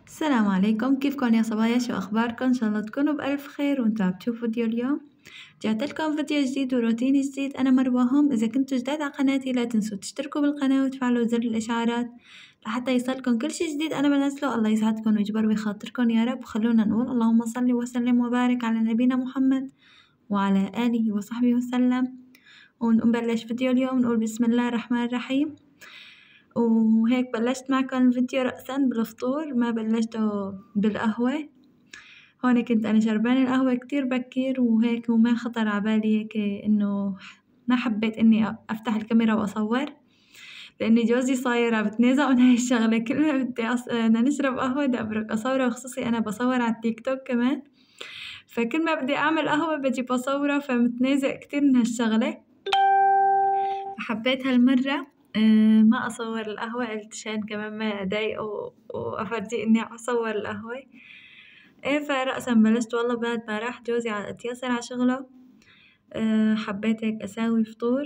السلام عليكم، كيفكن يا صبايا؟ شو أخباركن؟ إن شاء الله تكونوا بألف خير وانتوا عم تشوفوا فيديو اليوم. رجعت لكم فيديو جديد وروتين جديد. أنا مروة هم. إذا كنتوا جداد على قناتي لا تنسوا تشتركوا بالقناة وتفعلوا زر الإشعارات لحتى يصلكم كل شي جديد أنا بنزله. الله يسعدكم ويجبر بخاطركم يا رب. خلونا نقول اللهم صل وسلم وبارك على نبينا محمد وعلى آله وصحبه وسلم. ونبلش فيديو اليوم نقول بسم الله الرحمن الرحيم. وهيك بلشت معكم الفيديو رأسا بالفطور، ما بلشته بالقهوة. هون كنت أنا شربانة القهوة كتير بكير وهيك، وما خطر عبالي هيك إنه ما حبيت إني أفتح الكاميرا وأصور، لأن جوزي صاير عم بتنازع من هاي الشغلة. كل ما بدي بدنا نشرب قهوة بدي أبرك أصوره، وخصوصي أنا بصور على التيك توك كمان، فكل ما بدي أعمل قهوة بجي بصوره، فمتنازع كتير من هالشغلة. فحبيت هالمرة ما أصور القهوة، قلت شان كمان ما أضايقه وأفرجيه إني عم أصور القهوة. فرأسا بلشت والله بعد ما راح جوزي على اتياسر على شغله. حبيت هيك أساوي فطور.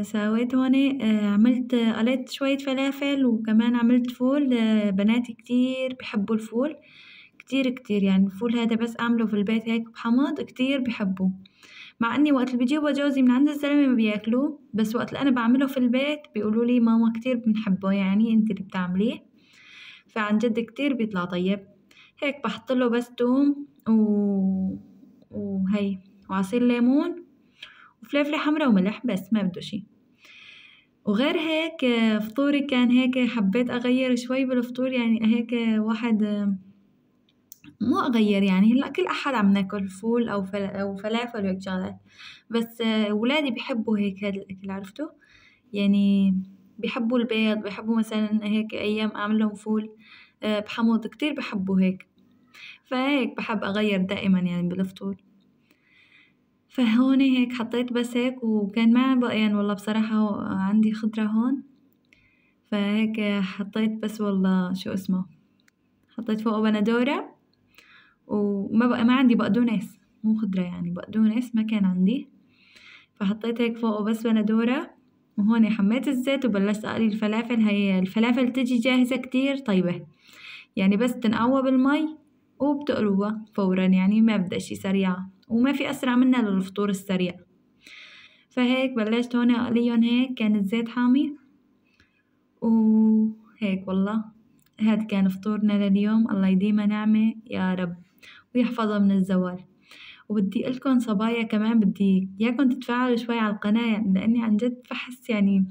سويت هون، عملت قليت شوية فلافل وكمان عملت فول. بناتي كتير بحبوا الفول كتير كتير، يعني الفول هذا بس أعمله في البيت هيك بحمض كتير بحبوه، مع اني وقت اللي بيجيبه جوزي من عند الزلمة ما بياكلوه، بس وقت اللي انا بعمله في البيت بيقولوا لي ماما كتير بنحبه، يعني انت اللي بتعمليه، فعن جد كتير بيطلع طيب. هيك بحط له بس توم وهي وعصير ليمون وفلفلة حمرا وملح، بس ما بده شي. وغير هيك فطوري كان هيك، حبيت أغير شوي بالفطور، يعني هيك واحد مو أغير، يعني هلا كل أحد عم ناكل فول أو فلافل وهيك شغلات، بس ولادي بيحبوا هيك هاد الأكل، عرفتوا؟ يعني بيحبوا البيض، بيحبوا مثلا هيك أيام أعمل لهم فول بحمض، كتير بحبوا هيك، فهيك بحب أغير دائما يعني بالفطور. فهون هيك حطيت بس هيك، وكان ما بقيان والله بصراحة عندي خضرة هون، فهيك حطيت بس والله شو اسمه، حطيت فوقه بندورة، وما بقى ما عندي بقدونس، مو خضرة يعني بقدونس ما كان عندي، فحطيت هيك فوقه بس بندورة. وهون حميت الزيت وبلشت أقلي الفلافل. هي الفلافل تجي جاهزة كتير طيبة، يعني بس تنقوى بالمي وبتقلوها فورا، يعني ما بدها شي سريع، وما في أسرع منها للفطور السريع. فهيك بلشت هون أقليهم، هيك كان الزيت حامي، وهيك والله هاد كان فطورنا لليوم. الله يديمها نعمة يا رب ويحفظها من الزوال. وبدي أقولكن صبايا كمان، بدي إياكن تتفاعلوا شوي على القناة، يعني لأني عن جد بحس يعني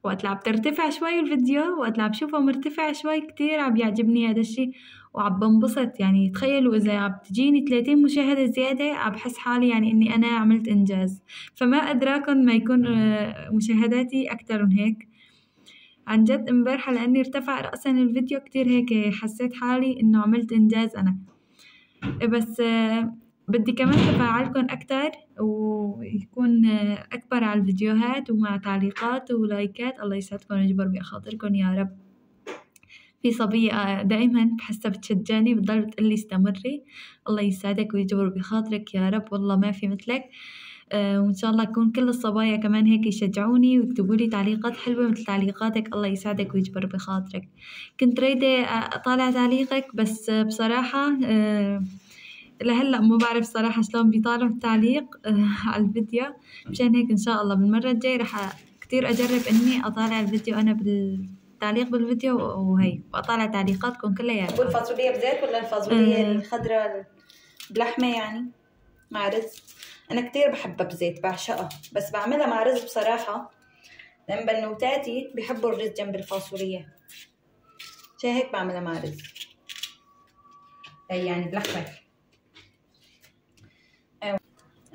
وقت اللي عم ترتفع شوي الفيديو، وقت اللي عم بشوفه مرتفع شوي كتير عم يعجبني هذا الشي، وعم بنبسط. يعني تخيلوا إذا عم تجيني 30 مشاهدة زيادة عم بحس حالي يعني إني أنا عملت إنجاز، فما أدراكن ما يكون مشاهداتي أكتر من هيك. عن جد امبارحة لأني ارتفع رأسا الفيديو كتير، هيك حسيت حالي إنه عملت إنجاز أنا. بس بدي كمان تفاعلكن أكتر ويكون أكبر على الفيديوهات، ومع تعليقات ولايكات. الله يسعدكن ويجبر بخاطركن يا رب. في صبية دائما بحسها بتشجعني، بتضل بتقلي استمري. الله يسعدك ويجبر بخاطرك يا رب، والله ما في مثلك. وإن شاء الله يكون كل الصبايا كمان هيك يشجعوني ويكتبوا لي تعليقات حلوة مثل تعليقاتك. الله يسعدك ويجبر بخاطرك. كنت رايدة أطالع تعليقك، بس بصراحة لهلا ما بعرف صراحة شلون بيطالعوا التعليق على الفيديو. مشان هيك إن شاء الله بالمرة الجاي رح كتير أجرب إني أطالع الفيديو أنا بالتعليق بالفيديو، وهي وأطالع تعليقاتكم كلياتها. تقول فاصوليا بزيت ولا الفاصوليا الخضراء بلحمة يعني مع رز؟ أنا كتير بحبها بزيت، بعشقها، بس بعملها مع رز بصراحة، لأن بنوتاتي بيحبوا الرز جنب الفاصوليا، عشان هيك بعملها مع رز. هي يعني بلحمة.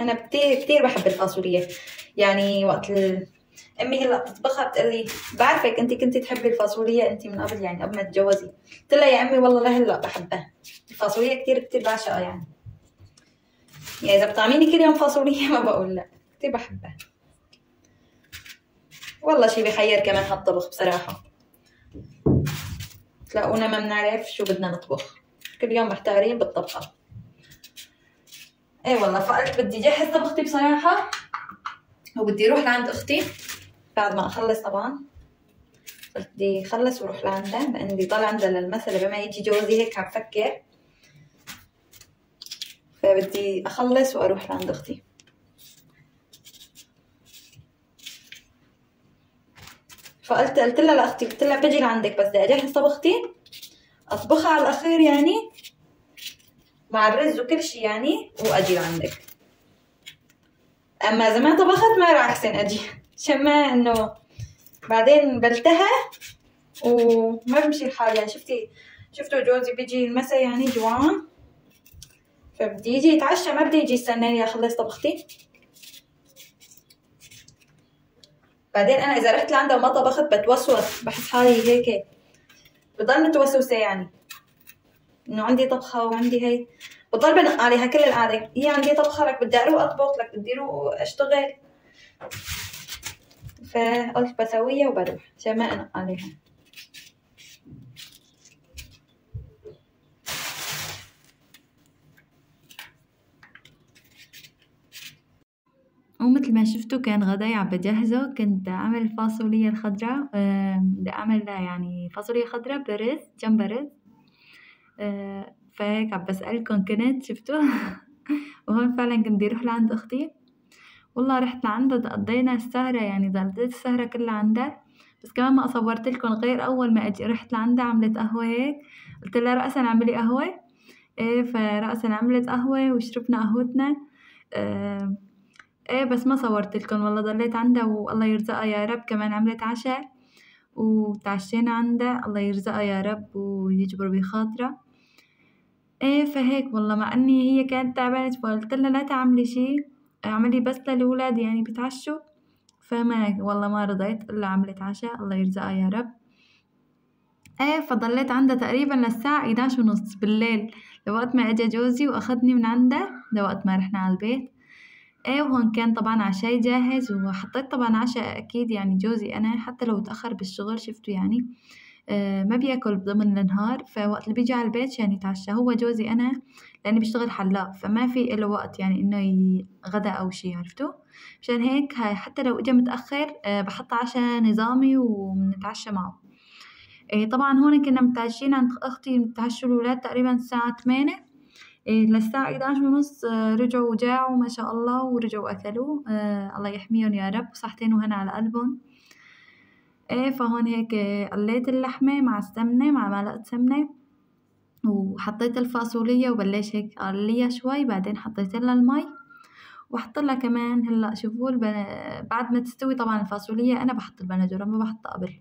أنا كتير بحب الفاصوليا، يعني وقت أمي هلا بتطبخها بتقلي بعرفك أنت كنتي تحبي الفاصوليا أنت من قبل، يعني قبل ما تتجوزي. قلت لها يا أمي والله لهلا بحبها الفاصوليا كتير بعشقها، يعني إذا بطعميني كل يوم فاصوليا ما بقول لا، كتير بحبها والله. شي بخير كمان هالطبخ بصراحة، تلاقونا ما بنعرف شو بدنا نطبخ، كل يوم محتارين بالطبخة. ايه والله، فقلت بدي جهز طبختي بصراحة، وبدي اروح لعند اختي بعد ما اخلص طبعا. قلت بدي خلص وروح لعندها لأن بدي ضل عندها للمسألة بما يجي جوزي هيك عم فكر، فبدي أخلص وأروح لعند أختي. قلت لها لأختي، قلت لها بجي لعندك بس بدي أجهز طبختي أطبخها على الأخير يعني مع الرز وكل شي يعني وأجي لعندك. أما إذا ما طبخت ما راح أحسن أجي عشان ما إنه بعدين بلتها وما بمشي الحال يعني. شفتوا جوزي بيجي المسا يعني جوعان، فبدي يجي يتعشى ما بدي يجي يستناني أخلص طبختي. بعدين أنا إذا رحت لعندها وما طبخت بتوسوس، بحس حالي هيك بضل متوسوسة يعني إنه عندي طبخة وعندي هي، بضل بنق عليها كل القعدة. هي عندي طبخة لك بدي أروح أطبخ لك بدي أروح أشتغل، فقلت بسويها وبروح عشان ما أنق عليها. ومثل ما شفتوا كان غداي عم بجهزه. كنت أعمل الفاصوليا الخضراء، بدي أعمل يعني فاصوليا خضراء برز جنب رز. فهيك عم بسألكم كنت شفتوا وهون فعلا كنت بدي أروح لعند أختي. والله رحت لعندها قضينا السهرة يعني ضليت السهرة كلها عندها. بس كمان ما صورت لكم غير أول ما أجي رحت لعندها عملت قهوة هيك، قلت لها رأسا اعملي قهوة. إيه فرأسا عملت قهوة وشربنا قهوتنا. إيه بس ما صورت لكم والله ضليت عندها والله يرزقها يا رب. كمان عملت عشاء وتعشينا عندها، الله يرزقها يا رب ويجبر بخاطرها. إيه فهيك والله مع إني هي كانت تعبانة فقلت لها لا تعملي شي، اعملي بس للولاد يعني بتعشوا. فما والله ما رضيت إلا عملت عشاء، الله يرزقها يا رب. إيه فضليت عندها تقريبا للساعة 11:30 بالليل لوقت ما أجا جوزي وأخدني من عندها لوقت ما رحنا على البيت. إيه وهون كان طبعا عشاي جاهز وحطيت طبعا عشاء أكيد يعني جوزي أنا حتى لو تأخر بالشغل شفتوا يعني ما بياكل ضمن النهار، فوقت اللي بيجي على البيت عشان يتعشى هو جوزي أنا لأني بشتغل حلاق فما في إله وقت يعني إنه غدا أو شي عرفتوا. مشان هيك حتى لو إجا متأخر بحط عشاء نظامي وبنتعشى معه. طبعا هون كنا متعشين عند أختي، متعشوا الولاد تقريبا الساعة 8 للساعة 11:30 رجعوا وجاعوا ما شاء الله ورجعوا أكلوا. الله يحميهم يا رب وصحتين وهنا على قلبهم. فهون هيك قليت اللحمة مع السمنة مع معلقة سمنة وحطيت الفاصوليا وبلش هيك أقليها شوي، بعدين حطيت لها المي وحط لها كمان هلا شوفوا بعد ما تستوي طبعا الفاصوليا أنا بحط البندورة ما بحطها قبل،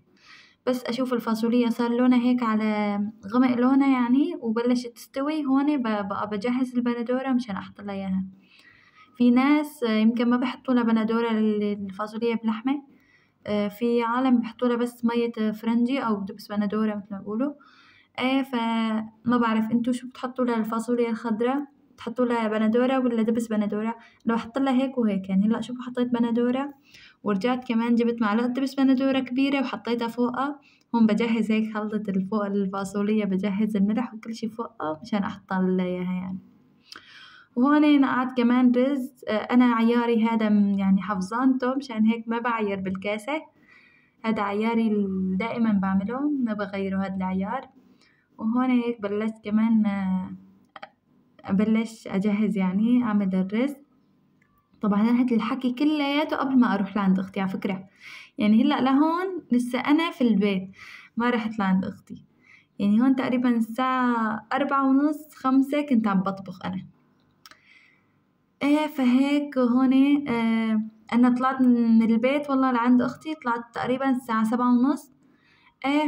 بس أشوف الفاصوليا صار لونها هيك على غمق لونها يعني وبلشت تستوي هون بقى بجهز البندورة مشان أحط لها إياها. في ناس يمكن ما بحطوا لها بندورة الفاصوليا بلحمة، في عالم بحطوا لها بس مية فرنجي أو دبس بندورة مثل ما بيقولوا. فما بعرف انتو شو بتحطوا لها الفاصوليا الخضراء، بتحطوا لها بندورة ولا دبس بندورة؟ لو أحط لها هيك وهيك يعني. هلا شوفوا حطيت بندورة ورجعت كمان جبت معلقة دبس بندورة كبيرة وحطيتها فوقها. هون بجهز هيك خلطة فوق الفاصوليا، بجهز الملح وكل شي فوقها مشان أحط لها إياها يعني. وهون نقعت كمان رز، أنا عياري هذا يعني حفظانته مشان هيك ما بعير بالكاسة، هذا عياري دائما بعمله ما بغيره هذا العيار. وهون هيك بلشت كمان أبلش أجهز يعني أعمل الرز. طبعا هاد الحكي كلياته قبل ما أروح لعند أختي على فكرة يعني. هلأ لهون لسه أنا في البيت ما رحت لعند أختي يعني. هون تقريبا الساعة 4:30 5 كنت عم بطبخ أنا. فهيك هون أنا طلعت من البيت والله لعند أختي طلعت تقريبا الساعة 7:30.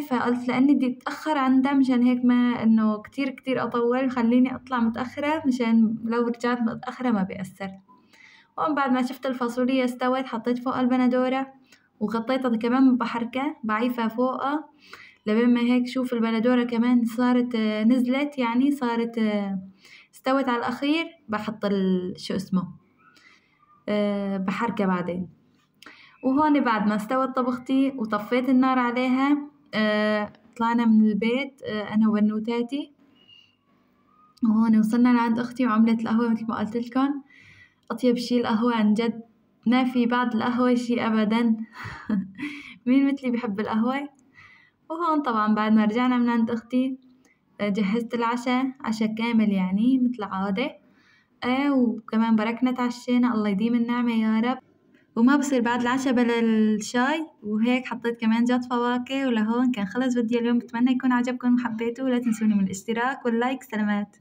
فقلت لأني بدي أتأخر عندها مشان هيك ما إنه كتير أطول خليني أطلع متأخرة مشان لو رجعت متأخرة ما بيأثر. ومن بعد ما شفت الفاصوليا استوت حطيت فوقها البندورة وغطيتها كمان بحركة بعيفها فوقها لبين ما هيك شوف البندورة كمان صارت نزلت يعني صارت استوت على الأخير بحط شو اسمه بحركة بعدين. وهون بعد ما استوت طبختي وطفيت النار عليها طلعنا من البيت أنا وبنوتاتي. وهون وصلنا لعند أختي وعملت القهوة مثل ما قلت لكم أطيب شي القهوة عن جد ما في بعد القهوة شي أبدا. مين مثلي بحب القهوة. وهون طبعا بعد ما رجعنا من عند أختي جهزت العشاء، عشاء كامل يعني مثل عادة. وكمان بركنا تعشينا، الله يديم النعمة يا رب. وما بصير بعد العشاء بلا الشاي، وهيك حطيت كمان جات فواكه. ولهون كان خلص فيديو اليوم، بتمنى يكون عجبكم وحبيتوه. لا تنسوني من الاشتراك واللايك. سلامات.